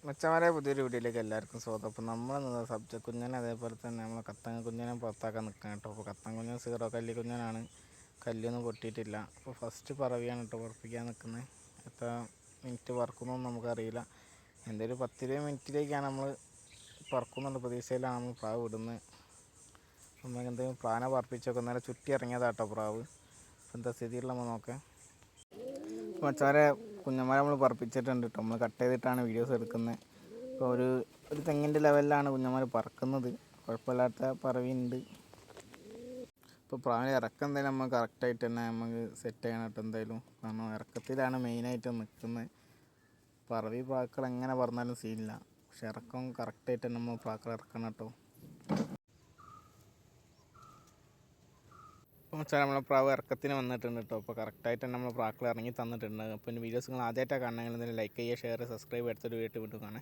മെച്ചമാരെ പുതിയൊരു വീഡിയോയിലേക്ക് എല്ലാവർക്കും സ്വാഗതം. അപ്പോൾ നമ്മൾ സബ്ജക്ട് കുഞ്ഞനെ അതേപോലെ തന്നെ നമ്മൾ കത്തങ്ങ കുഞ്ഞനെ പുറത്താക്കാൻ നിൽക്കണം കേട്ടോ. അപ്പോൾ കത്തങ്ങ കുഞ്ഞൻ സീറോ കല്ലി കുഞ്ഞനാണ്, കല്ലൊന്നും പൊട്ടിയിട്ടില്ല. അപ്പോൾ ഫസ്റ്റ് പറവിയാണ് കേട്ടോ പറപ്പിക്കാൻ നിൽക്കുന്നത്. എത്ര മിനിറ്റ് പറക്കുന്നൊന്നും നമുക്കറിയില്ല. എന്തൊരു 10-20 മിനിറ്റിലേക്കാണ് നമ്മൾ പറക്കുന്നുള്ള പ്രതീക്ഷയിലാണ് നമ്മൾ പ്രാവ് വിടുന്നത്. നമുക്ക് എന്തെങ്കിലും പ്ലാനെ പറപ്പിച്ചൊക്കെ നേരെ ചുറ്റി ഇറങ്ങിയതാട്ടോ പ്രാവ്. അപ്പോൾ എന്താ സ്ഥിതിയുള്ള നമ്മൾ നോക്കാം. മച്ചാരെ കുഞ്ഞന്മാരെ നമ്മൾ പറപ്പിച്ചിട്ടുണ്ട് കേട്ടോ. നമ്മൾ കട്ട് ചെയ്തിട്ടാണ് വീഡിയോസ് എടുക്കുന്നത്. ഇപ്പോൾ ഒരു തെങ്ങിൻ്റെ ലെവലിലാണ് കുഞ്ഞന്മാർ പറക്കുന്നത്. കുഴപ്പമില്ലാത്ത പറവിയുണ്ട്. ഇപ്പോൾ പ്രാവിൻ്റെ ഇറക്കം എന്തായാലും നമ്മൾ കറക്റ്റായിട്ട് തന്നെ നമുക്ക് സെറ്റ് ചെയ്യണം കേട്ടോ എന്തായാലും. കാരണം ഇറക്കത്തിലാണ് മെയിനായിട്ട് നിൽക്കുന്നത്. പറവി പ്രാക്കൾ എങ്ങനെ പറഞ്ഞാലും സീനില്ല, പക്ഷെ ഇറക്കം കറക്റ്റായിട്ട് തന്നെ നമ്മൾ പ്രാക്കൾ ഇറക്കണം കേട്ടോ. അപ്പോൾ വെച്ചാൽ നമ്മളെ പ്രാവ് ഇറക്കത്തിന് വന്നിട്ടുണ്ട് കേട്ടോ. അപ്പോൾ കറക്റ്റായിട്ട് തന്നെ നമ്മൾ പ്രാക്കൾ ഇറങ്ങി തന്നിട്ടുണ്ട്. അപ്പോൾ വീഡിയോസ് നിങ്ങൾ ആദ്യമായിട്ടാണ് കാണണമെങ്കിൽ എന്തെങ്കിലും ലൈക്ക് ചെയ്യുക, ഷെയർ, സബ്സ്ക്രൈബ് എടുത്തൊരു വീട്ടിൽ വിട്ടു കാണേ.